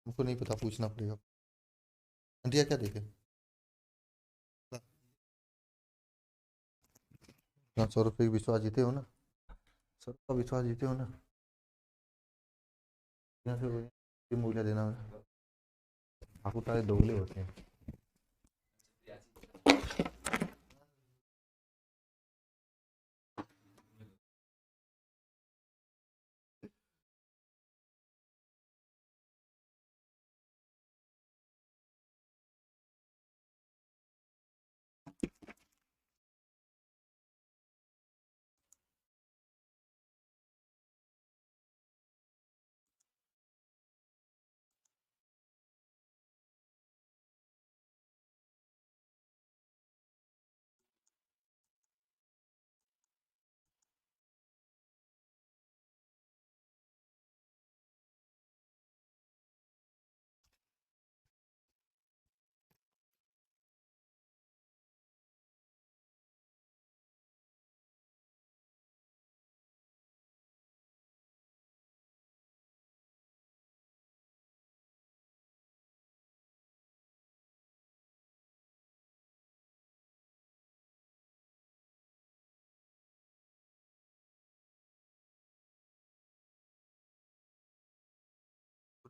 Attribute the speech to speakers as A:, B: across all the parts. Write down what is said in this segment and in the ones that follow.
A: हमको नहीं पता, पूछना पड़ेगा। अंटिया क्या देखे? 100 रुपये की विश्वास जीते हो ना, 100 का विश्वास जीते हो ना, यहाँ से मूल्य देना। आपको सारे दोगले होते हैं।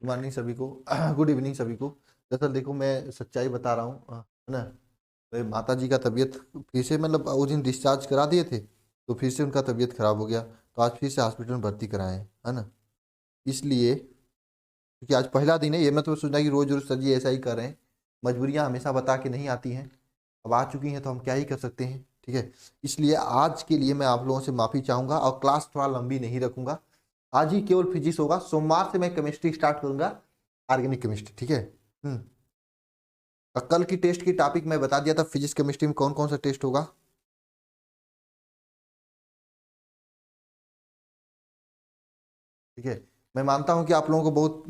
A: गुड मॉर्निंग सभी को, गुड इवनिंग सभी को। दरअसल देखो, मैं सच्चाई बता रहा हूँ, है ना। मेरे माता जी का तबीयत फिर से, मतलब वो दिन डिस्चार्ज करा दिए थे, तो फिर से उनका तबीयत खराब हो गया, तो आज फिर से हॉस्पिटल में भर्ती कराए हैं, है ना। इसलिए क्योंकि आज पहला दिन है, ये मैं तो सोचा कि रोज रोज सर जी ऐसा ही कर रहे हैं। मजबूरियां हमेशा बता के नहीं आती हैं, अब आ चुकी हैं तो हम क्या ही कर सकते हैं, ठीक है। इसलिए आज के लिए मैं आप लोगों से माफ़ी चाहूँगा और क्लास थोड़ा लंबी नहीं रखूँगा। आज ही केवल फिजिक्स होगा, सोमवार से मैं केमिस्ट्री स्टार्ट करूँगा, ऑर्गेनिक केमिस्ट्री, ठीक है। और कल की टेस्ट की टॉपिक मैं बता दिया था, फिजिक्स केमिस्ट्री में कौन कौन सा टेस्ट होगा, ठीक है। मैं मानता हूं कि आप लोगों को बहुत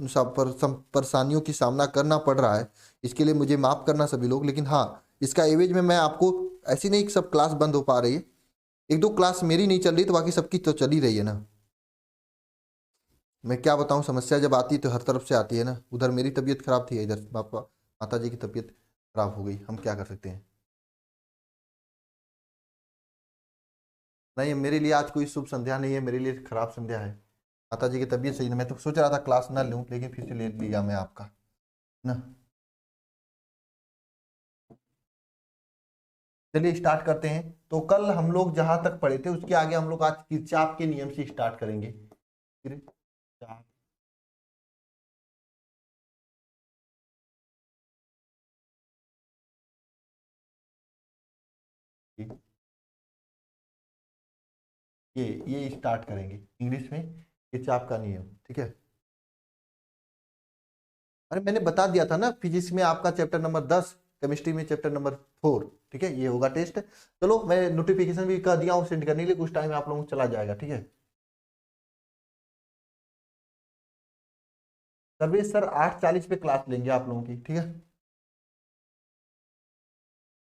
A: परेशानियों की सामना करना पड़ रहा है, इसके लिए मुझे माफ़ करना सभी लोग, लेकिन हाँ, इसका एवज में मैं आपको, ऐसी नहीं कि सब क्लास बंद हो पा रही है, एक दो क्लास मेरी नहीं चल रही तो बाकी सबकी तो चल ही रही है ना। मैं क्या बताऊं, समस्या जब आती है तो हर तरफ से आती है ना। उधर मेरी तबीयत खराब थी, इधर पापा माता जी की तबीयत खराब हो गई, हम क्या कर सकते हैं। नहीं, मेरे लिए आज कोई शुभ संध्या नहीं है, मेरे लिए खराब संध्या है। माता जी की तबीयत सही नहीं, मैं तो सोच रहा था क्लास ना लूं, लेकिन फिर से ले लिया मैं आपका ना। चलिए स्टार्ट करते हैं। तो कल हम लोग जहां तक पढ़े थे उसके आगे हम लोग आज किरचॉफ के नियम से स्टार्ट करेंगे। किरचॉफ के, ये स्टार्ट करेंगे इंग्लिश में, किरचॉफ का नियम, ठीक है। अरे मैंने बता दिया था ना, फिजिक्स में आपका चैप्टर नंबर 10, केमिस्ट्री में चैप्टर नंबर 4, ठीक है, ये होगा टेस्ट। चलो मैं नोटिफिकेशन भी कर दिया हूँ सेंड करने के लिए, कुछ टाइम आप लोगों को चला जाएगा, ठीक है। सर्वेश सर 8:40 पे क्लास लेंगे आप लोगों की, ठीक है।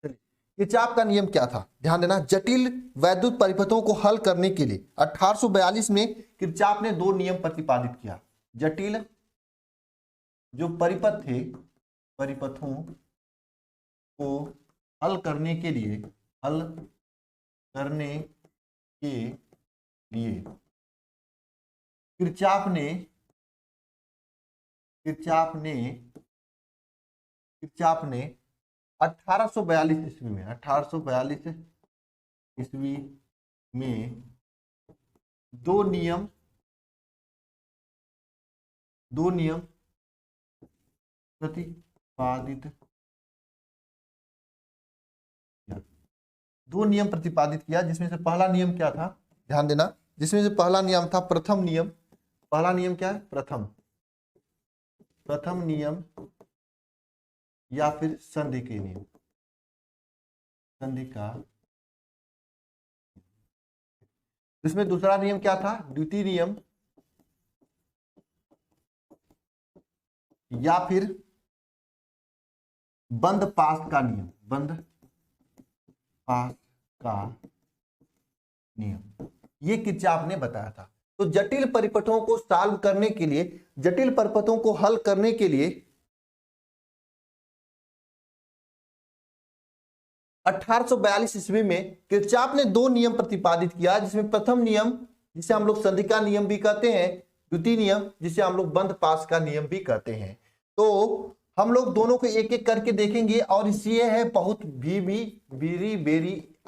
A: चलिए, किरचॉफ का नियम क्या था, ध्यान देना। जटिल वैद्युत परिपथों को हल करने के लिए 1842 में किरचॉफ ने दो नियम प्रतिपादित किया। जटिल जो परिपथ थे, परिपथों को हल करने के लिए, हल करने के लिए किरचॉफ ने किरचॉफ ने किरचॉफ ने 1842 ईस्वी में, 1842 ईस्वी में दो नियम प्रतिपादित किया। दो नियम प्रतिपादित किया, जिसमें से पहला नियम क्या था, ध्यान देना। जिसमें से पहला नियम था प्रथम नियम। पहला नियम क्या है, प्रथम प्रथम नियम या फिर संधि के नियम, संधि का। इसमें दूसरा नियम क्या था, द्वितीय नियम या फिर बंद पास का नियम, बंद पास का नियम, ये किरचॉफ ने बताया था। तो जटिल परिपथों को सॉल्व करने के लिए, जटिल परिपथों को हल करने के लिए 1842 ईस्वी में किरचॉफ ने दो नियम प्रतिपादित किया, जिसमें प्रथम नियम जिसे हम लोग संधि का नियम भी कहते हैं, द्वितीय नियम जिसे हम लोग बंद पास का नियम भी कहते हैं। तो हम लोग दोनों को एक एक करके देखेंगे, और ये है बहुत वेरी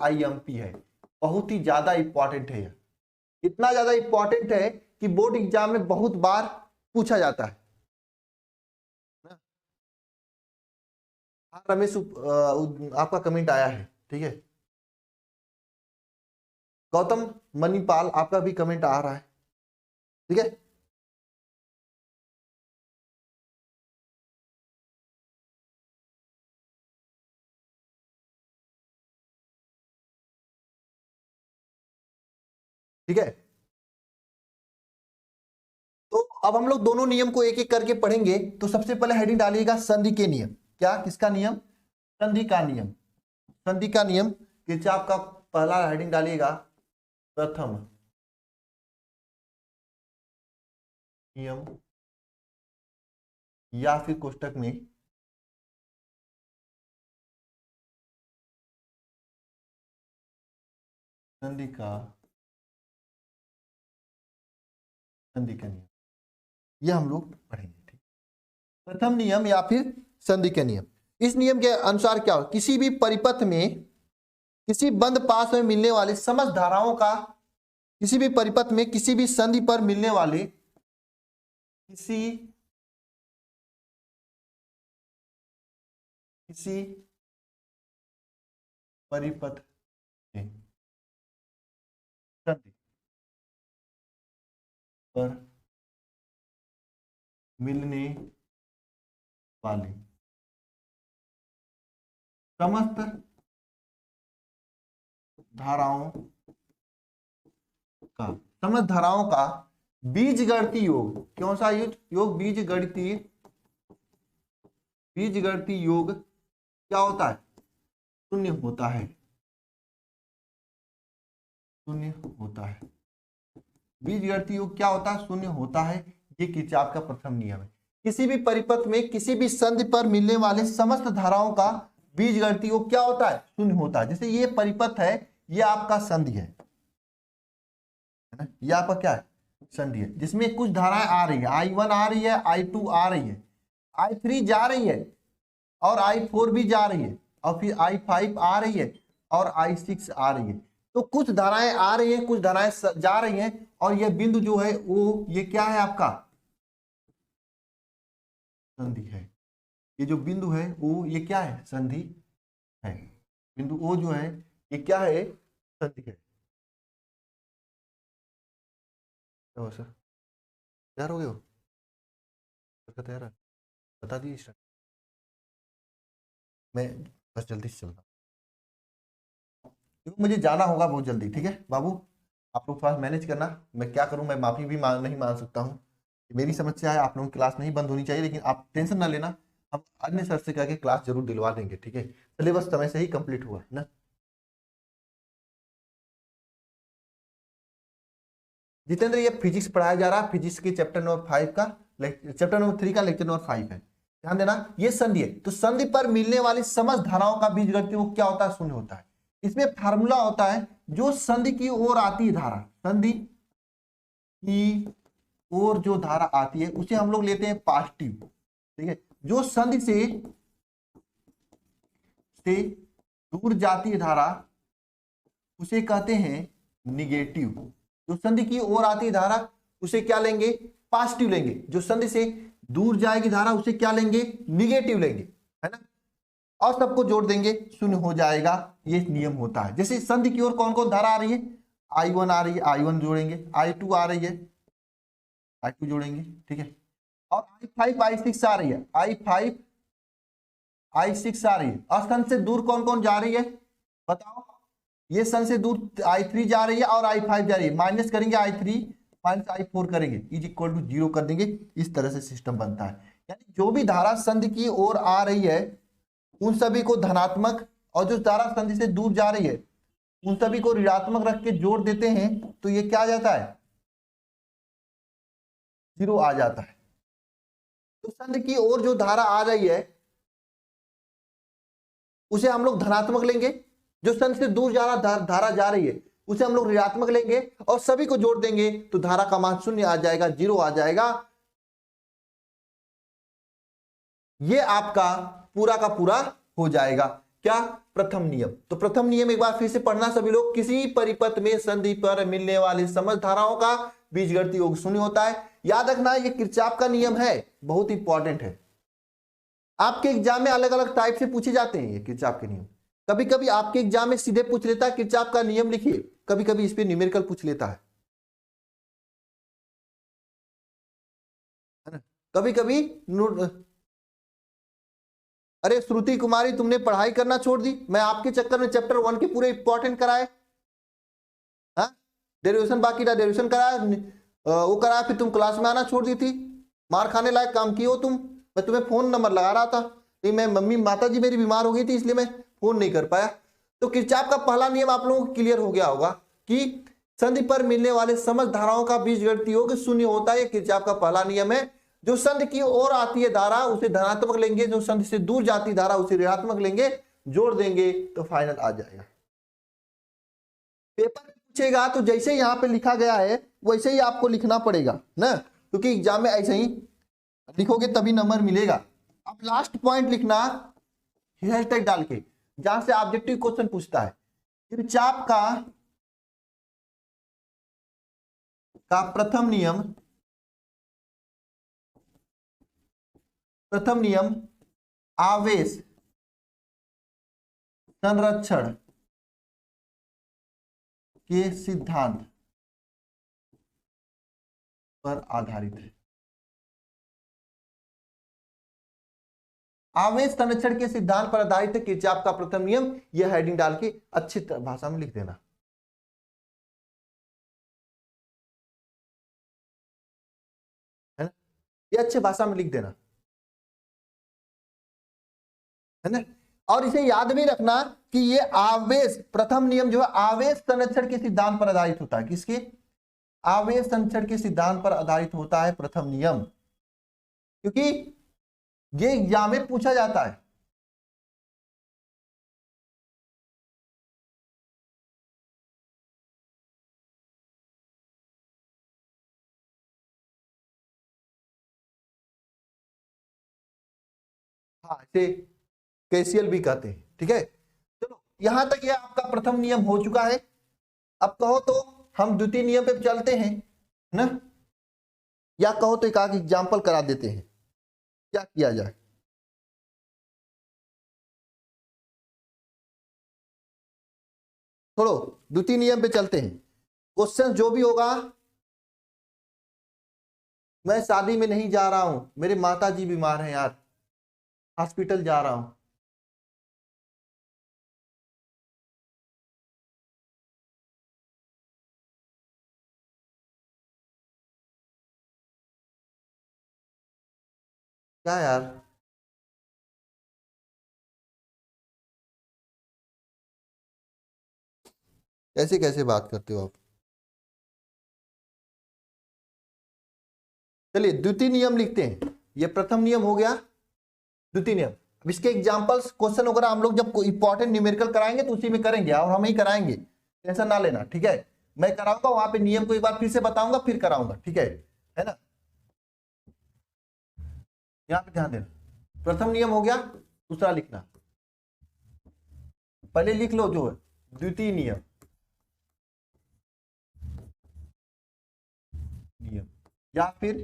A: IMP है, बहुत ही ज्यादा इंपॉर्टेंट है। इतना ज्यादा इंपॉर्टेंट है कि बोर्ड एग्जाम में बहुत बार पूछा जाता है। हाँ रमेश, आपका कमेंट आया है, ठीक है। गौतम मणिपाल, आपका भी कमेंट आ रहा है, ठीक है। ठीक है, तो अब हम लोग दोनों नियम को एक एक करके पढ़ेंगे। तो सबसे पहले हेडिंग डालिएगा संधि के नियम। क्या, किसका नियम? संधि का नियम। संधि का नियम किरचॉफ का पहला हेडिंग डालिएगा प्रथम नियम, या फिर कोष्टक में संधि का नियम, यह हम लोग पढ़ेंगे, ठीक। प्रथम नियम या फिर संधि के नियम। इस नियम के अनुसार क्या हो, किसी भी परिपथ में, किसी बंद पास में मिलने वाले समस्त धाराओं का, किसी भी परिपथ में किसी भी संधि पर मिलने वाले किसी परिपथ में संधि पर मिलने वाले समस्त धाराओं का बीजगणितीय योग, कौन सा योग? बीजगणितीय योग क्या होता है? शून्य होता है, शून्य होता है। बीजगणितीय योग क्या होता है? शून्य होता है। ये किरचॉफ का प्रथम नियम है। किसी भी परिपथ में किसी भी संधि पर मिलने वाले समस्त धाराओं का बीजगणितीय योग क्या होता है? शून्य होता है। जैसे ये परिपथ है, ये आपका संधि है ना, ये आपका क्या है? संधि है, जिसमें कुछ धाराएं आ रही है, I1 आ रही है, I2 आ रही है, I3 जा रही है, और I4 भी जा रही है, और फिर I5 आ रही है, और I6 आ रही है। तो कुछ धाराएं आ रही हैं, कुछ धाराएं जा रही हैं, और यह बिंदु जो है वो ये क्या है? आपका संधि है। ये जो बिंदु है वो ये क्या है? संधि है। बिंदु ओ जो है ये क्या है? संधि है। क्या हो सर, तैयार हो गए हो? तैयार है, बता दीजिए। मैं बस जल्दी से चलता हूँ, क्योंकि मुझे जाना होगा बहुत जल्दी, ठीक है बाबू। आप लोग थोड़ा मैनेज करना। मैं क्या करूं, मैं माफी भी नहीं मान सकता हूं, मेरी समस्या है। आप लोगों की क्लास नहीं बंद होनी चाहिए, लेकिन आप टेंशन ना लेना, हम अन्य सर से करके क्लास जरूर दिलवा देंगे, ठीक है। सिलेबस समय से ही कंप्लीट हुआ है ना। जितेंद्र, ये फिजिक्स पढ़ाया जा रहा है, फिजिक्स के चैप्टर नंबर 5 का, चैप्टर नंबर 3 का लेक्चर नंबर 5 है। ध्यान देना, ये संधि है। तो संधि पर मिलने वाली समस्त धाराओं का बीजगणितीय वो क्या होता है? शून्य होता है। इसमें फार्मूला होता है, जो संधि की ओर आती है धारा, संधि की ओर जो धारा आती है उसे हम लोग लेते हैं पॉजिटिव, ठीक है। जो संधि से दूर जाती है धारा उसे कहते हैं निगेटिव। जो संधि की ओर आती है धारा उसे क्या लेंगे? पॉजिटिव लेंगे। जो संधि से दूर जाएगी धारा उसे क्या लेंगे? निगेटिव लेंगे, है ना। और सबको जोड़ देंगे, शून्य हो जाएगा। ये नियम होता है। जैसे संधि की ओर कौन कौन धारा आ रही है? I1 आ रही है, I1 जोड़ेंगे। I2 आ रही है, I2 जोड़ेंगे, ठीक है। और I5 I6 आ रही है, I5 I6 आ रही है। और संधि से दूर कौन कौन जा रही है बताओ? ये संधि से दूर I3 जा रही है और I5 जा रही है। माइनस करेंगे I3 माइनस I4 करेंगे, इज इक्वल टू 0 कर देंगे। इस तरह से सिस्टम बनता है। यानी जो भी धारा संधि की ओर आ रही है उन सभी को धनात्मक, और जो धारा संधि से दूर जा रही है उन सभी को ऋणात्मक रख के जोड़ देते हैं, तो ये क्या आ जाता है? जीरो आ जाता है। तो संध की ओर जो धारा आ रही है उसे हम लोग धनात्मक लेंगे, जो संध से दूर जा रहा धारा जा रही है उसे हम लोग ऋणात्मक लेंगे, और सभी को जोड़ देंगे तो धारा का मान शून्य आ जाएगा, जीरो आ जाएगा। ये आपका पूरा का पूरा हो जाएगा। क्या? प्रथम नियम। तो प्रथम नियम एक बार फिर से पढ़ना सभी लोग। किसी परिपथ में संधि पर मिलने वाली समस्त धाराओं का बीजगणितीय योग शून्य होता है। याद रखना ये किरचॉफ का नियम है, बहुत इंपॉर्टेंट है। आपके एग्जाम में अलग अलग टाइप से पूछे जाते हैं ये किरचॉफ के नियम। कभी कभी आपके एग्जाम में सीधे पूछ लेता है किरचॉफ का नियम लिखिए, कभी कभी इस पे न्यूमेरिकल पूछ लेता है ना। कभी कभी अरे श्रुति कुमारी तुमने पढ़ाई करना छोड़ दी, मैं आपके चक्कर में चैप्टर 1 के पूरे इंपॉर्टेंट कराए, हाँ डेरिवेशन बाकी था, डेरिवेशन कराया, वो कराया, फिर तुम क्लास में आना छोड़ दी थी, मार खाने लायक काम किए हो तुम। मैं तुम्हें फोन नंबर लगा रहा था, लेकिन मैं मम्मी माता जी मेरी बीमार हो गई थी इसलिए मैं फोन नहीं कर पाया। तो किरचॉफ का पहला नियम आप लोगों को क्लियर हो गया होगा कि संधि पर मिलने वाले समस्त धाराओं का बीजगणितीय योग शून्य होता है। किरचॉफ का पहला नियम है। जो संधि की ओर आती है धारा उसे धनात्मक लेंगे, जो संधि से दूर जाती धारा उसे ऋणात्मक लेंगे, जोड़ देंगे तो फाइनल आ जाएगा। पेपर पूछेगा तो जैसे यहाँ पे लिखा गया है वैसे ही आपको लिखना पड़ेगा ना, क्योंकि एग्जाम में ऐसे ही लिखोगे तभी नंबर मिलेगा। अब लास्ट पॉइंट लिखना हैशटैग डाल के, जहां से ऑब्जेक्टिव क्वेश्चन पूछता है। किरचॉफ का प्रथम नियम आवेश संरक्षण के सिद्धांत पर आधारित है। आवेश संरक्षण के सिद्धांत पर आधारित है किरचॉफ का प्रथम नियम। यह हेडिंग डाल के अच्छी भाषा में लिख देना, है ना, ये अच्छी भाषा में लिख देना, है ना। और इसे याद भी रखना कि ये आवेश प्रथम नियम जो है आवेश संरक्षण के सिद्धांत पर आधारित होता है। किसके? आवेश संरक्षण के सिद्धांत पर आधारित होता है प्रथम नियम, क्योंकि ये एग्जाम में पूछा जाता है। हाँ, इसे कैसीएल भी कहते हैं, ठीक है। चलो यहां तक ये आपका प्रथम नियम हो चुका है। अब कहो तो हम द्वितीय नियम पे चलते हैं ना, या कहो तो एक आध एग्जाम्पल करा देते हैं, क्या किया जाए। छोड़ो, द्वितीय नियम पे चलते हैं। क्वेश्चन जो भी होगा, मैं शादी में नहीं जा रहा हूं, मेरे माता जी बीमार हैं यार, हॉस्पिटल जा रहा हूं, क्या यार, कैसे कैसे बात करते हो आप। चलिए द्वितीय नियम लिखते हैं, ये प्रथम नियम हो गया। द्वितीय नियम, अब इसके एग्जांपल्स क्वेश्चन वगैरह हम लोग जब इंपॉर्टेंट न्यूमेरिकल कराएंगे तो उसी में करेंगे, और हम ही कराएंगे, टेंशन ना लेना, ठीक है। मैं कराऊंगा वहां पे नियम को एक बार फिर से बताऊंगा, फिर कराऊंगा, ठीक है ना। यहाँ पे ध्यान देना, प्रथम नियम हो गया, दूसरा लिखना, पहले लिख लो जो है द्वितीय नियम, या फिर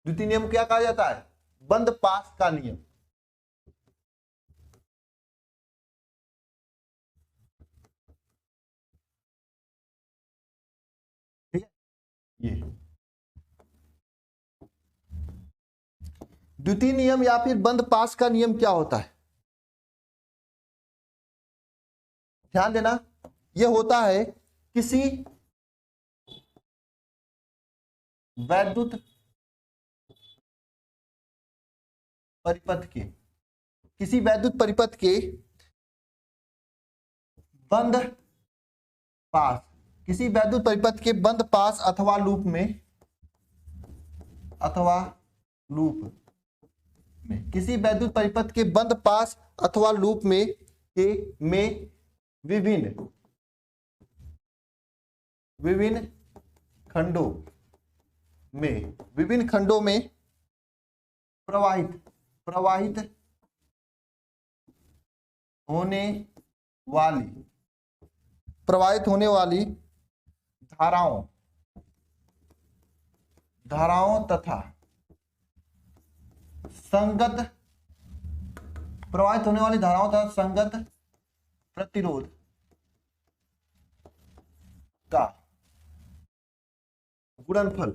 A: द्वितीय नियम क्या कहा जाता है? बंद पास का नियम, ठीक है। ये द्वितीय नियम या फिर बंद पास का नियम क्या होता है? ध्यान देना, ये होता है किसी वैद्युत परिपथ के, किसी वैद्युत परिपथ के बंद पास, किसी वैद्युत परिपथ के बंद पास अथवा लूप में अथवा लूप में, किसी वैद्युत परिपथ के बंद पास अथवा लूप में विभिन्न खंडों में प्रवाहित होने वाली धाराओं तथा संगत प्रतिरोध का गुणनफल,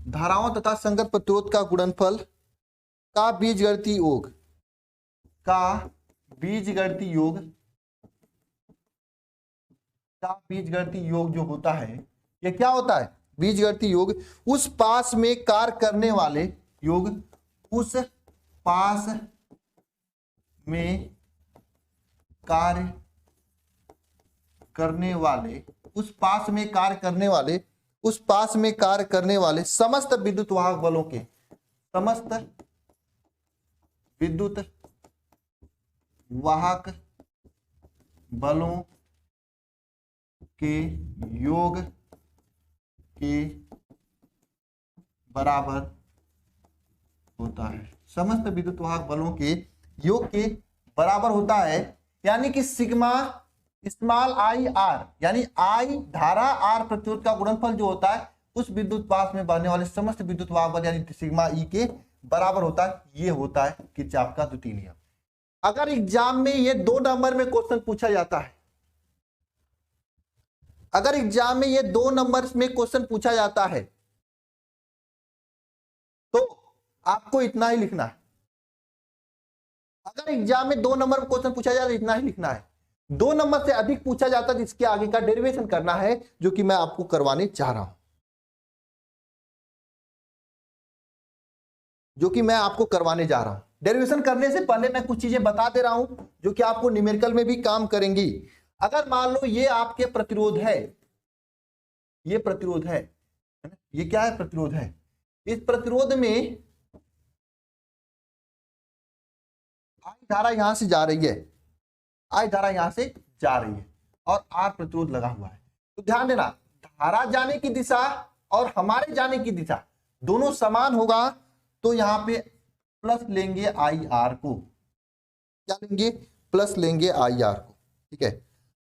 A: धाराओं तथा संगत प्रतिरोध का गुणनफल का बीजगणितीय योग जो होता है, ये क्या होता है? बीजगणितीय योग। उस पास में कार्य करने वाले समस्त विद्युत वाहक बलों के योग के बराबर होता है। समस्त विद्युत वाहक बलों के योग के बराबर होता है, यानी कि सिग्मा स्मॉल आई आर, यानी आई धारा, आर प्रतिरोध का गुणनफल जो होता है उस विद्युत पास में बहने वाले समस्त विद्युत वाहक बल यानी सिग्मा ई के बराबर होता है। ये होता है किरचॉफ का द्वितीय नियम। अगर एग्जाम में ये 2 नंबर में क्वेश्चन पूछा जाता है, अगर एग्जाम में ये 2 नंबर में क्वेश्चन पूछा जाता है तो आपको इतना ही लिखना है। अगर एग्जाम में 2 नंबर में क्वेश्चन पूछा जाता है इतना ही लिखना है। 2 नंबर से अधिक पूछा जाता है जिसके आगे का डेरिवेशन करना है, जो कि मैं आपको करवाने जा रहा हूं, डेरिवेशन करने से पहले मैं कुछ चीजें बता दे रहा हूं जो कि आपको न्यूमेरिकल में भी काम करेंगी। अगर मान लो ये आपके प्रतिरोध है, ये प्रतिरोध है, ये क्या है? प्रतिरोध है। इस प्रतिरोध में आई धारा यहां से जा रही है, और आर प्रतिरोध लगा हुआ है। तो ध्यान देना, धारा जाने की दिशा और हमारे जाने की दिशा दोनों समान होगा, तो यहां पे प्लस लेंगे आई आर को। क्या लेंगे? प्लस लेंगे आई आर को। ठीक है।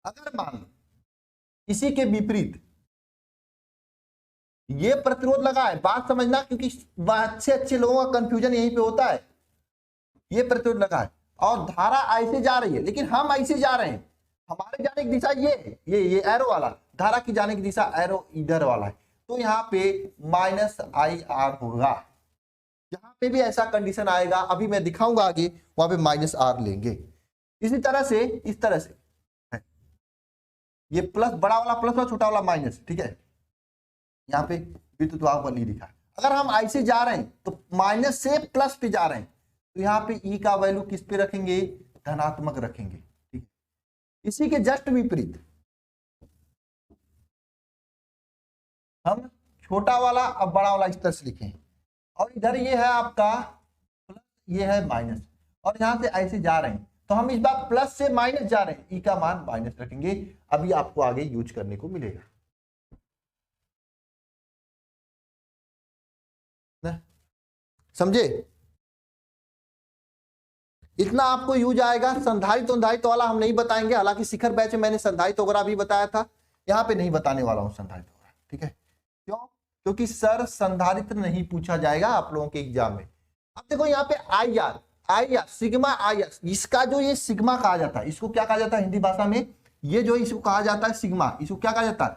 A: अगर मान लो इसी के विपरीत ये प्रतिरोध लगा है, बात समझना क्योंकि अच्छे लोगों का कंफ्यूजन यहीं पे होता है। ये प्रतिरोध लगा है और धारा ऐसे जा रही है, लेकिन हम ऐसे जा रहे हैं, हमारे जाने की दिशा ये है, ये एरो वाला, धारा की जाने की दिशा एरो इधर वाला है, तो यहाँ पे माइनस आई आर होगा। जहां पे भी ऐसा कंडीशन आएगा, अभी मैं दिखाऊंगा आगे, वहां पे माइनस आर लेंगे। इसी तरह से, इस तरह से ये प्लस, बड़ा वाला प्लस और छोटा वाला माइनस। ठीक है। यहाँ पे विद्युत वाहक बल ई लिखा है। अगर हम ऐसे जा रहे हैं तो माइनस से प्लस पे जा रहे हैं, तो यहाँ पे ई का वैल्यू किस पे रखेंगे? धनात्मक रखेंगे। ठीक है। इसी के जस्ट विपरीत हम छोटा वाला अब बड़ा वाला इस तरह से लिखें, और इधर ये है आपका प्लस, ये है माइनस, और यहां से ऐसे जा रहे हैं, तो हम इस बार प्लस से माइनस जा रहे हैं, ई का मान माइनस रखेंगे। अभी आपको आगे यूज करने को मिलेगा ना, समझे? इतना आपको यूज आएगा। संधारित्र वाला हम नहीं बताएंगे, हालांकि शिखर बैच में मैंने संधारित्र वगैरह भी बताया था, यहाँ पे नहीं बताने वाला हूं संधारित्र वगैरह। ठीक है। क्यों? क्योंकि सर संधारित्र नहीं पूछा जाएगा आप लोगों के एग्जाम में। अब देखो यहाँ पे I R, sigma I R, इसका जो ये सिग्मा कहा जाता है, इसको क्या कहा जाता है हिंदी भाषा में? ये जो इसको कहा जाता है सिग्मा, इसको क्या कहा जाता है?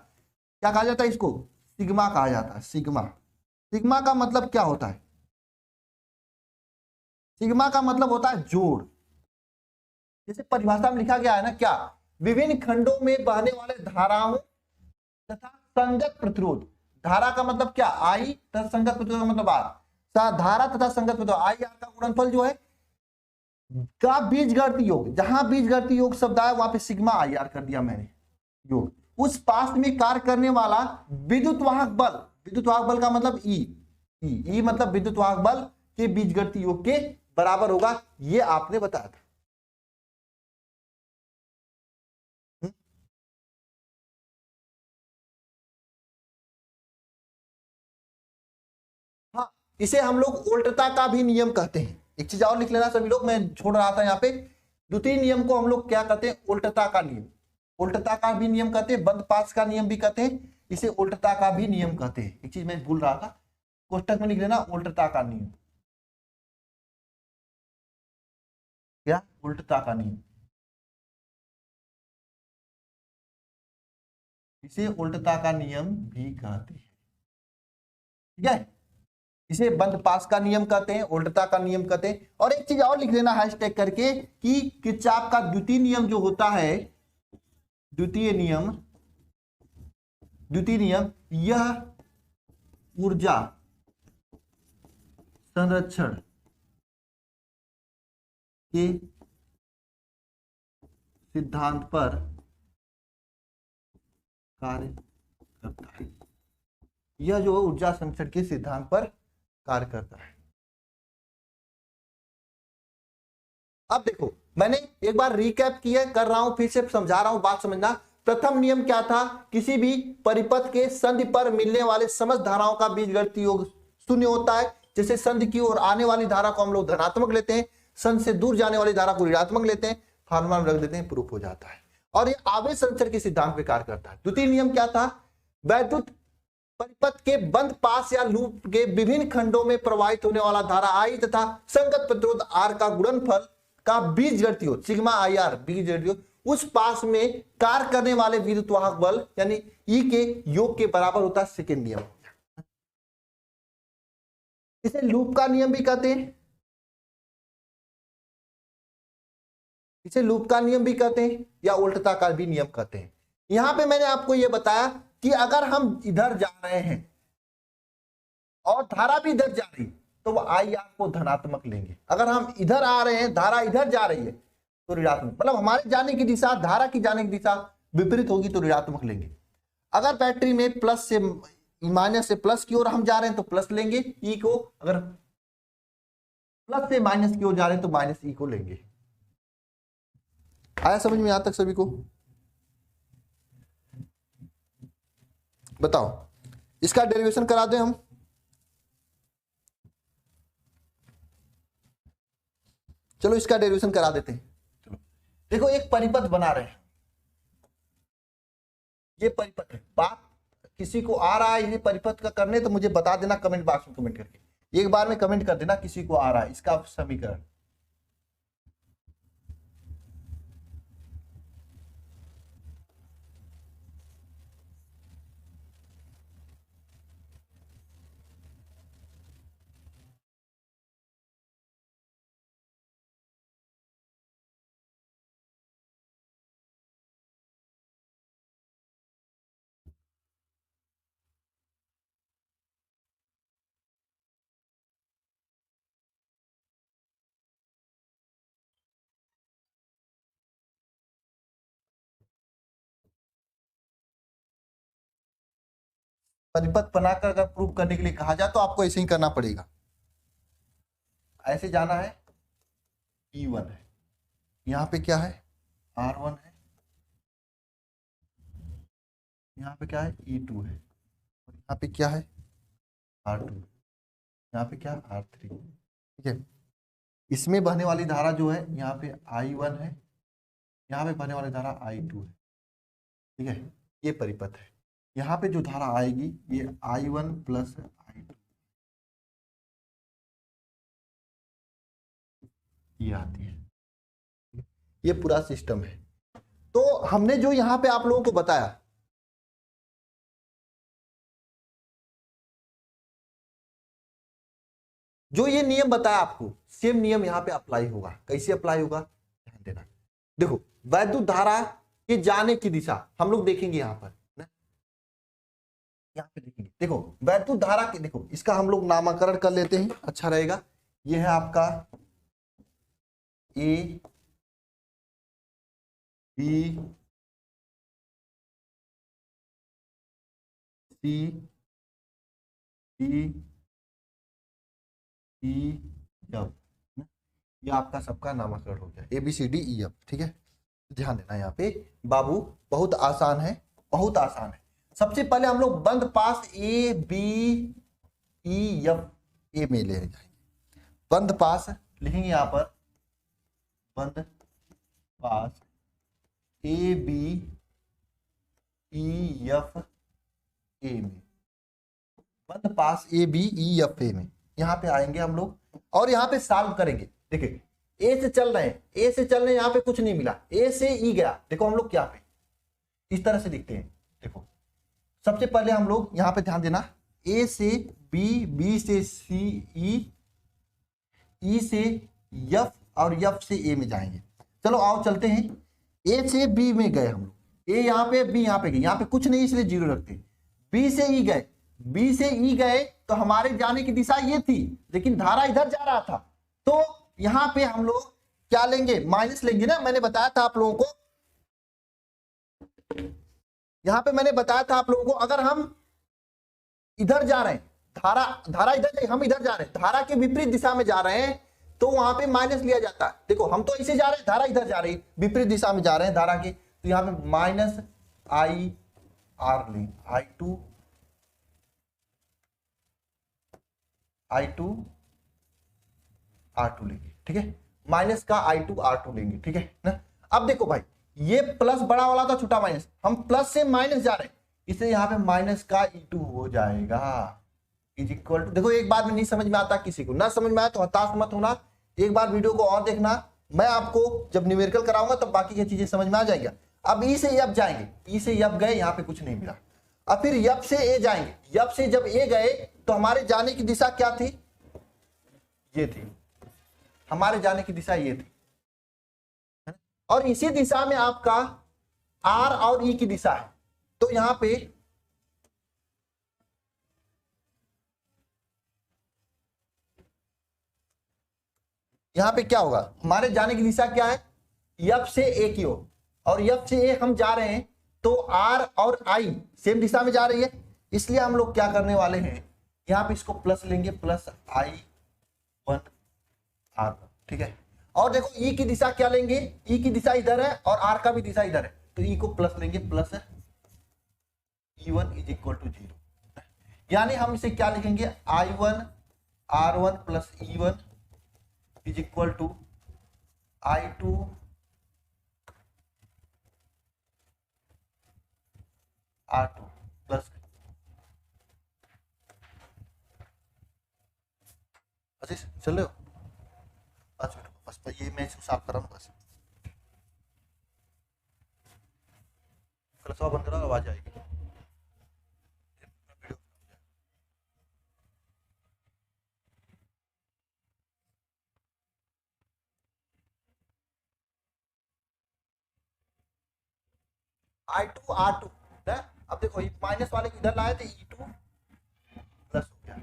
A: क्या कहा जाता है? इसको सिग्मा कहा जाता है। सिग्मा का मतलब क्या होता है? सिग्मा का मतलब होता है जोड़। जैसे परिभाषा में लिखा गया है ना, क्या? विभिन्न खंडों में बहने वाले धाराओं तथा संगत प्रतिरोध। धारा का मतलब क्या? आई, तथा संगत प्रतिरोध का मतलब आर। धारा तथा संगत प्रतिरोध आई आर का गुणनफल जो है का बीजगणितीय योग, जहां बीजगणितीय योग शब्द आया वहां पे सिग्मा आई आर कर दिया मैंने योग। उस पास में कार्य करने वाला विद्युत वाहक बल, विद्युत वाहक बल का मतलब ई, ई मतलब विद्युत वाहक बल के बीजगणितीय योग के बराबर होगा, ये आपने बताया था। हाँ, इसे हम लोग उल्टता का भी नियम कहते हैं। एक चीज और लिख लेना सभी लोग, मैं छोड़ रहा था यहाँ पे, द्वितीय नियम को हम लोग क्या कहते हैं, उल्टता का नियम। उल्टता का भी नियम कहते हैं, बंद पास का नियम भी कहते हैं, इसे उल्टता का भी नियम कहते हैं। एक चीज मैं भूल रहा था, कोष्टक में लिख लेना उल्टता का नियम। क्या? उल्टता का नियम, इसे उल्टता का नियम भी कहते हैं। ठीक है, इसे बंद पास का नियम कहते हैं, उल्टता का नियम कहते हैं। और एक चीज और लिख लेना हैशटैग करके कि किरचॉफ का द्वितीय नियम जो होता है, द्वितीय नियम, द्वितीय नियम यह ऊर्जा संरक्षण के सिद्धांत पर कार्य करता है। यह जो ऊर्जा संरक्षण के सिद्धांत पर कार्य करता है। अब देखो, मैंने एक बार रिकैप किया, कर रहा हूं, फिर से समझा रहा हूं, बात समझना। प्रथम नियम क्या था, किसी भी परिपथ के संधि पर मिलने वाले समस्त धाराओं का बीजगणितीय योग शून्य होता है। जैसे संधि की ओर आने वाली धारा को हम लोग धनात्मक लेते हैं, संधि से दूर जाने वाली धारा को ऋणात्मक लेते हैं, फार्मूला में रख देते हैं, प्रूफ हो जाता है। और ये आवेश संचरण के सिद्धांत पे कार्य करता है। द्वितीय नियम क्या था, वैद्युत परिपथ के बंद पास या लूप के विभिन्न खंडों में प्रवाहित होने वाला धारा आई तथा संगत प्रतिरोध आर का गुणनफल का बीजगणितीय योग सिग्मा आई आर बीजगणितीय योग उस पास में कार्य करने वाले विद्युत वाहक बल यानी ई के योग के बराबर होता है। सेकेंड नियम, इसे लूप का नियम भी कहते हैं, इसे लूप का नियम भी कहते हैं या उल्टता का भी नियम कहते हैं। यहां पे मैंने आपको यह बताया कि अगर हम इधर जा रहे हैं और धारा भी इधर जा रही तो वो आई आर को धनात्मक लेंगे। अगर हम इधर आ रहे हैं, धारा इधर जा रही है तो ऋणात्मक, मतलब हमारे जाने की दिशा, धारा की जाने की दिशा विपरीत होगी तो ऋणात्मक लेंगे। अगर बैटरी में प्लस से माइनस से प्लस की ओर हम जा रहे हैं तो प्लस लेंगे ई को, अगर प्लस से माइनस की ओर जा रहे हैं तो माइनस ई को लेंगे। आया समझ में यहां तक सभी को? बताओ, इसका डेरिवेशन करा दें हम। चलो इसका डेरिवेशन करा देते हैं। चलो देखो, एक परिपथ बना रहे हैं, ये परिपथ है, बात किसी को आ रहा है ये परिपथ का करने तो मुझे बता देना कमेंट बॉक्स में कमेंट करके, एक बार में कमेंट कर देना किसी को आ रहा है इसका समीकरण। परिपथ बनाकर अगर प्रूव करने के लिए कहा जाए तो आपको ऐसे ही करना पड़ेगा। ऐसे जाना है, E1 है, यहाँ पे क्या है R1 है, यहाँ पे क्या है E2 है, और यहाँ पे क्या है R2, यहाँ पे क्या R3। ठीक है, इसमें बहने वाली धारा जो है यहाँ पे I1 है, यहाँ पे बहने वाली धारा I2 है। ठीक है, ये परिपथ है। यहाँ पे जो धारा आएगी ये I1 प्लस I2 ये आती है। ये पूरा सिस्टम है। तो हमने जो यहाँ पे आप लोगों को बताया, जो ये नियम बताया आपको, सेम नियम यहाँ पे अप्लाई होगा। कैसे अप्लाई होगा ध्यान देना। देखो, वैद्युत धारा के जाने की दिशा हम लोग देखेंगे यहाँ पर ना? यहाँ पे देखेंगे, देखो वैद्युत धारा के, देखो इसका हम लोग नामकरण कर लेते हैं, अच्छा रहेगा। ये है आपका A B C D E F, ये आपका सबका नामकरण हो गया, ABCDEF। ठीक है, ध्यान देना यहाँ पे बाबू, बहुत आसान है, बहुत आसान है। सबसे पहले हम लोग बंद पास ABEF ए में ले जाएंगे। बंद पास लिखेंगे यहाँ पर, बंद पास ABEF ए में, बंद पास ABEF ए में यहाँ पे आएंगे हम लोग और यहाँ पे सॉल्व करेंगे। देखिए ए से चल रहे हैं, ए से चल रहे हैं, यहाँ पे कुछ नहीं मिला, ए से ई गया। देखो हम लोग क्या पे इस तरह से लिखते हैं। देखो सबसे पहले हम लोग यहाँ पे ध्यान देना, ए से बी, बी से सी, ई से एफ और एफ से ए में जाएंगे। चलो आओ चलते हैं, ए से बी में गए हम लोग, ए यहाँ पे, बी यहाँ पे गए, यहाँ पे कुछ नहीं इसलिए जीरो रखते। बी से ई गए, बी से ई गए तो हमारे जाने की दिशा ये थी, लेकिन धारा इधर जा रहा था, तो यहां पे हम लोग क्या लेंगे, माइनस लेंगे ना। मैंने बताया था आप लोगों को, यहां पे मैंने बताया था आप लोगों को, अगर हम इधर जा रहे हैं, धारा इधर, हम इधर जा रहे हैं, धारा के विपरीत दिशा में जा रहे हैं, तो वहां पे माइनस लिया जाता है। देखो हम तो ऐसे जा रहे हैं, धारा इधर जा रही है, विपरीत दिशा में जा रहे हैं धारा के, तो यहाँ पे माइनस आई आर लेंगे, I2 R2 लेंगे। ठीक है, माइनस का I2 R2 लेंगे। ठीक है ना। अब देखो भाई, ये प्लस बड़ा वाला था, छोटा माइनस, हम प्लस से माइनस जा रहे हैं, इसलिए यहाँ पे माइनस का E2 हो जाएगा, इज इक्वल टू। देखो एक बार में नहीं समझ में आता, किसी को ना समझ में आया तो हताश मत होना, एक बार वीडियो को और देखना, मैं आपको जब न्यूमेरिकल कराऊंगा तब बाकी की चीजें समझ में आ जाएगा। अब ई से एफ जाएंगे, ई से एफ गए, यहाँ पे कुछ नहीं मिला। अब फिर एफ से ए जाएंगे, एफ से जब ए गए तो हमारे जाने की दिशा क्या थी, ये थी, हमारे जाने की दिशा ये थी, और इसी दिशा में आपका आर और ई की दिशा है। तो यहां पे क्या होगा, हमारे जाने की दिशा क्या है, एफ से ए की ओर, और एफ से ए हम जा रहे हैं, तो आर और आई सेम दिशा में जा रही है, इसलिए हम लोग क्या करने वाले हैं, यहां पे इसको प्लस लेंगे, प्लस I1 R1। ठीक है, और देखो ई की दिशा क्या लेंगे, ई की दिशा इधर है और आर का भी दिशा इधर है, तो ई को प्लस लेंगे, plus E1 is equal to 0। यानी हम इसे क्या लिखेंगे, I1 R1 plus E1 is equal to I2 R2 plus, चल रहे हो, अच्छा बस ये मैं इसको साफ कर रहा हूँ, बस फ्लैश बंद करो, आवाज आएगी। I2 R2 है। अब देखो ये माइनस वाले को इधर लाए थे, E2 प्लस हो गया।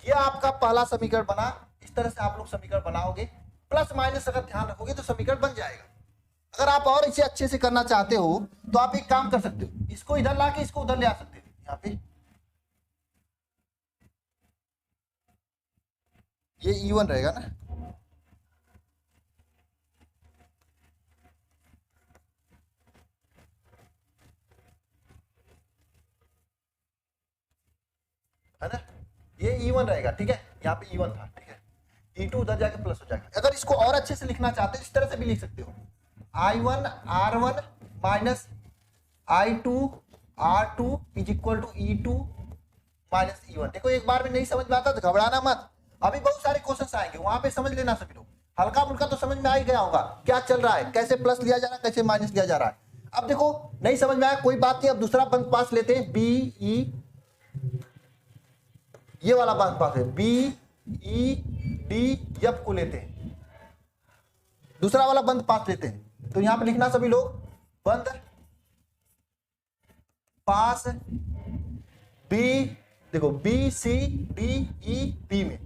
A: ये आपका पहला समीकरण बना। इस तरह से आप लोग समीकरण बनाओगे, प्लस माइनस अगर ध्यान रखोगे तो समीकरण बन जाएगा। अगर आप और इसे अच्छे से करना चाहते हो तो आप एक काम कर सकते हो, इसको इधर लाके इसको उधर ले आ सकते हो, यहाँ पे ये E1 रहेगा ना, है ना, ये E1 रहेगा। ठीक है, यहाँ पे E1 था, ठीक है, E2 उधर जाके प्लस हो जाएगा। अगर इसको और अच्छे से लिखना चाहते हो इस तरह से भी लिख सकते हो, I1 R1 minus I2 R2 is equal to E2 minus E1। देखो एक बार में नहीं समझ में आता तो घबराना मत, अभी बहुत सारे क्वेश्चन आएंगे, वहां पे समझ लेना सभी लोग, हल्का फुल्का तो समझ में आ ही गया होगा क्या चल रहा है, कैसे प्लस लिया जा रहा है, कैसे माइनस लिया जा रहा है। अब देखो नहीं समझ में आया कोई बात नहीं, अब दूसरा बंद पास लेते हैं, बी ई, ये वाला बंद पास है, बी ई डी एफ को लेते हैं, दूसरा वाला बंद पास लेते हैं। तो यहां पे लिखना सभी लोग, बंद पास बी, देखो B C D E B में,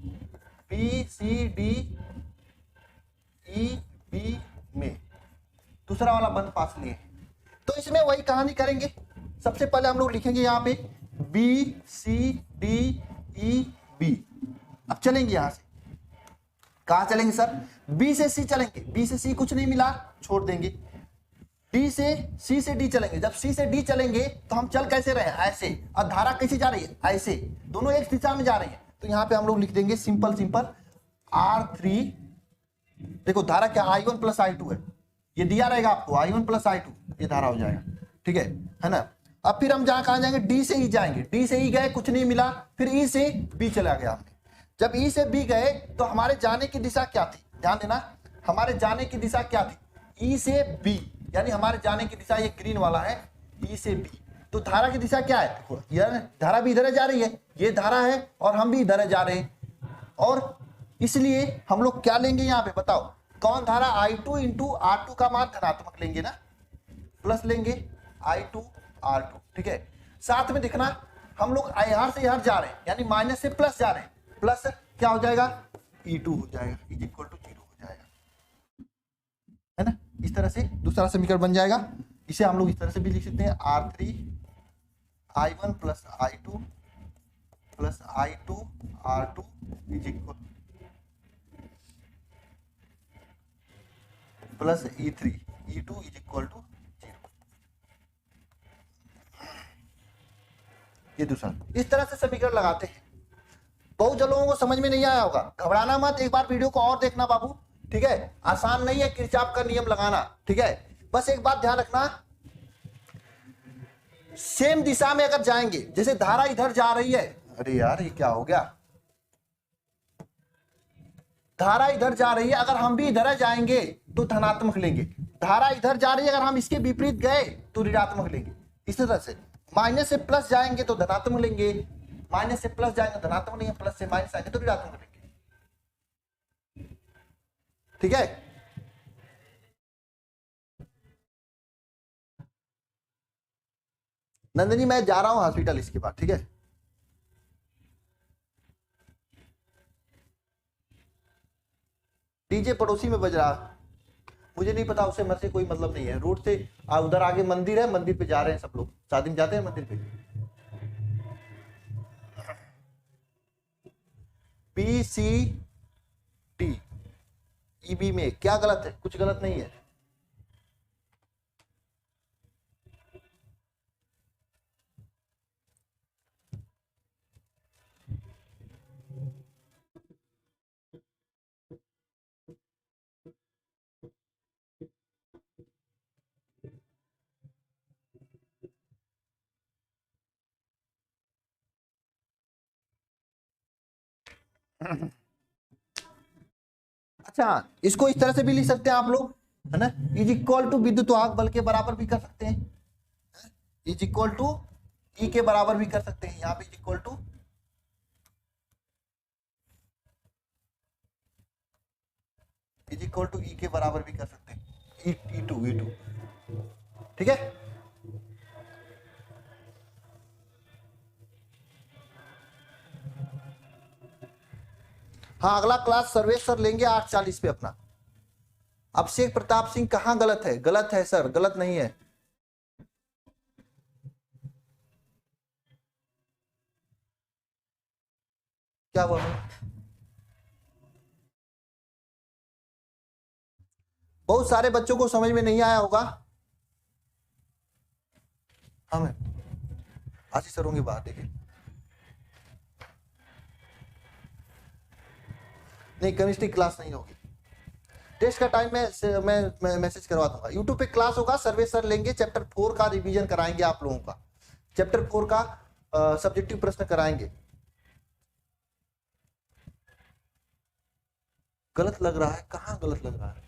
A: B C D E B में दूसरा वाला बंद पास लिए। तो इसमें वही कहानी करेंगे, सबसे पहले हम लोग लिखेंगे यहाँ पे B C D E B. अब चलेंगे यहां से, कहां चलेंगे सर? बी से सी चलेंगे, बी से सी कुछ नहीं मिला छोड़ देंगे। डी से सी से डी चलेंगे, जब सी से डी चलेंगे तो हम चल कैसे रहे हैं? ऐसे। और धारा कैसे जा रही है? ऐसे, दोनों एक दिशा में जा रही है। तो यहां पे हम लोग लिख देंगे सिंपल सिंपल R3। देखो धारा क्या I1 प्लस I2 है, ये दिया रहेगा आपको I1 प्लस I2, ये धारा हो जाएगा, ठीक है ना? अब फिर हम जहां कहां जाएंगे? डी से ई जाएंगे, डी से ई गए कुछ नहीं मिला, फिर ई से बी चला गया हमने। जब ई से बी गए तो हमारे जाने की दिशा क्या थी? ध्यान देना, हमारे जाने की दिशा क्या थी? ई से बी, यानी हमारे जाने की दिशा ये ग्रीन वाला है, ई से बी। तो धारा की दिशा क्या है? देखो यार, धारा भी इधर जा रही है, ये धारा है और हम भी इधर जा रहे हैं, और इसलिए हम लोग क्या लेंगे यहाँ पे बताओ? कौन धारा? I2 इंटू R2 का मान धनात्मक लेंगे ना, प्लस लेंगे I2 R2, ठीक है। साथ में देखना हम लोग यहाँ से यहाँ जा रहे हैं, यानी माइनस से प्लस जा रहे हैं, प्लस क्या हो जाएगा? E2 हो जाएगा, इज इक्वल टू 0 हो जाएगा, है ना? इस तरह से दूसरा समीकरण बन जाएगा। इसे हम लोग इस तरह से भी लिख सकते हैं, R3 I1 plus I2 plus I2 R2 is equal plus E3 E2 is equal to 0। ये दूसरा, इस तरह से समीकरण लगाते हैं। बहुत जन लोगों को समझ में नहीं आया होगा, घबराना मत, एक बार वीडियो को और देखना बाबू, ठीक है? आसान नहीं है किरचॉफ का नियम लगाना, ठीक है? बस एक बात ध्यान रखना, सेम दिशा में अगर जाएंगे, जैसे धारा इधर जा रही है, अरे यार ये क्या हो गया? धारा इधर जा रही है, अगर हम भी इधर जाएंगे तो धनात्मक लेंगे। धारा इधर जा रही है, अगर हम इसके विपरीत गए तो ऋणात्मक लेंगे। इस तरह से माइनस से प्लस जाएंगे तो धनात्मक लेंगे, माइनस से प्लस जाएंगे धनात्मक लेंगे, प्लस से माइनस आएंगे तो ऋणात्मक लेंगे, ठीक है? नंदनी मैं जा रहा हूं हॉस्पिटल इसके बाद, ठीक है? डीजे पड़ोसी में बज रहा, मुझे नहीं पता, उससे मेरे से कोई मतलब नहीं है। रोड से उधर आगे मंदिर है, मंदिर पे जा रहे हैं सब लोग, शादी में जाते हैं मंदिर पे। B C T E B में क्या गलत है? कुछ गलत नहीं है। अच्छा, इसको इस तरह से भी लिख सकते हैं आप लोग, है ना? इज इक्वल टू विद्युत वाहक बल के बराबर भी कर सकते हैं, इज इक्वल टू ई के बराबर भी कर सकते हैं। यहाँ पे इज इक्वल टू ई के बराबर भी कर सकते हैं, ई टू, ठीक है? हाँ, अगला क्लास सर्वेश सर लेंगे 8:40 पे अपना। अभिषेक प्रताप सिंह कहाँ गलत है? गलत है सर, गलत नहीं है। क्या हुआ? बहुत सारे बच्चों को समझ में नहीं आया होगा। हाँ मैम, आशीष सर होंगे बाहर, देखिए। नहीं, केमिस्ट्री क्लास नहीं होगी, टेस्ट का टाइम मैं मैसेज करवा दूंगा। यूट्यूब पे क्लास होगा, सर्वे सर लेंगे, चैप्टर 4 का रिवीजन कराएंगे आप लोगों का, चैप्टर 4 का सब्जेक्टिव प्रश्न कराएंगे। गलत लग रहा है? कहाँ गलत लग रहा है?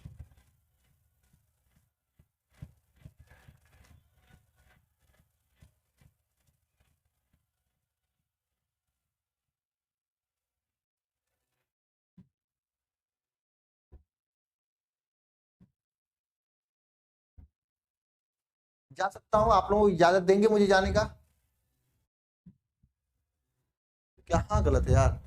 A: जा सकता हूँ, आप लोगों को इजाजत देंगे मुझे जाने का? कहाँ गलत है यार?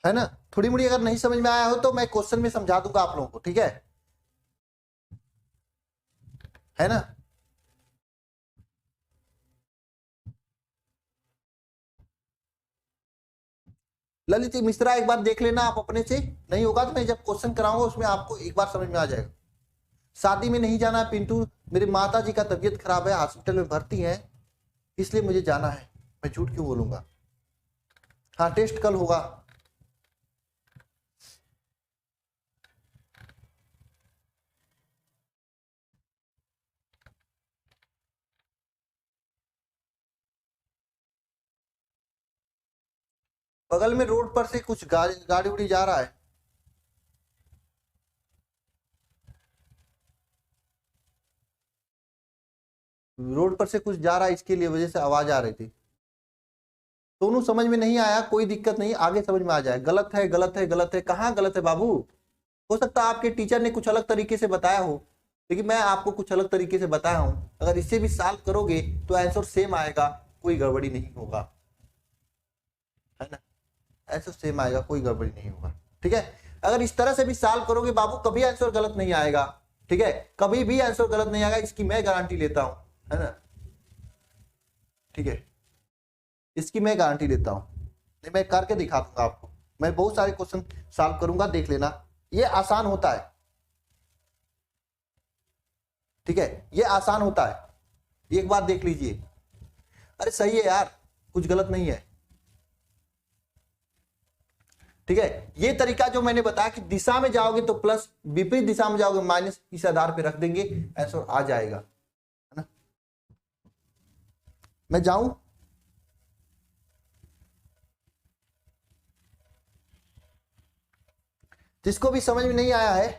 A: है ना। थोड़ी मोड़ी अगर नहीं समझ में आया हो तो मैं क्वेश्चन में समझा दूंगा आप लोगों को, ठीक है ना। ललित मिश्रा एक बार देख लेना आप अपने से, नहीं होगा तो मैं जब क्वेश्चन कराऊंगा उसमें आपको एक बार समझ में आ जाएगा। शादी में नहीं जाना पिंटू, मेरी माता जी का तबीयत खराब है, हॉस्पिटल में भर्ती है, इसलिए मुझे जाना है। मैं झूठ क्यों बोलूंगा। हाँ टेस्ट कल होगा। बगल में रोड पर से कुछ गाड़ी उड़ी जा रहा है। रोड पर से कुछ जा रहा है, इसके लिए वजह से आवाज आ रही थी। दोनों समझ में नहीं आया, कोई दिक्कत नहीं, आगे समझ में आ जाए। गलत है गलत है गलत है, कहाँ गलत है बाबू। हो सकता है आपके टीचर ने कुछ अलग तरीके से बताया हो, लेकिन मैं आपको कुछ अलग तरीके से बताया हूं। अगर इससे भी सॉल्व करोगे तो आंसर सेम आएगा, कोई गड़बड़ी नहीं होगा, है ना। आंसर सेम आएगा, कोई गड़बड़ी नहीं होगा, ठीक है। अगर इस तरह से भी सॉल्व करोगे बाबू, कभी आंसर गलत नहीं आएगा, ठीक है, कभी भी आंसर गलत नहीं आएगा, इसकी मैं गारंटी लेता हूं, है ना, ठीक है, इसकी मैं गारंटी लेता हूं। नहीं मैं करके दिखा दूंगा आपको, मैं बहुत सारे क्वेश्चन सॉल्व करूंगा, देख लेना, ये आसान होता है, ठीक है, ये आसान होता है, एक बार देख लीजिए। अरे सही है यार, कुछ गलत नहीं है, ठीक है। ये तरीका जो मैंने बताया कि दिशा में जाओगे तो प्लस, विपरीत दिशा में जाओगे माइनस, इस आधार पे रख देंगे, आंसर आ जाएगा, है ना। मैं जाऊं, जिसको भी समझ में नहीं आया है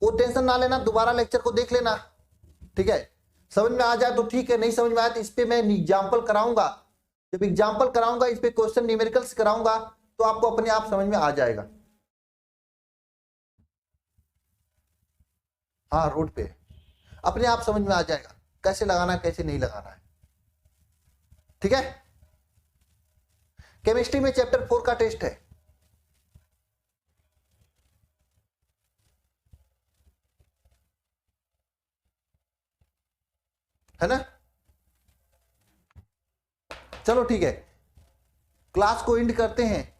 A: वो टेंशन ना लेना, दोबारा लेक्चर को देख लेना, ठीक है। समझ में आ जाए तो ठीक है, नहीं समझ में आया तो इस पे मैं एग्जाम्पल कराऊंगा, जब एग्जाम्पल कराऊंगा इस पे क्वेश्चन न्यूमेरिकल्स कराऊंगा तो आपको अपने आप समझ में आ जाएगा। हाँ रोड पे अपने आप समझ में आ जाएगा कैसे लगाना है कैसे नहीं लगाना है, ठीक है। केमिस्ट्री में चैप्टर 4 का टेस्ट है ना। चलो ठीक है, क्लास को एंड करते हैं।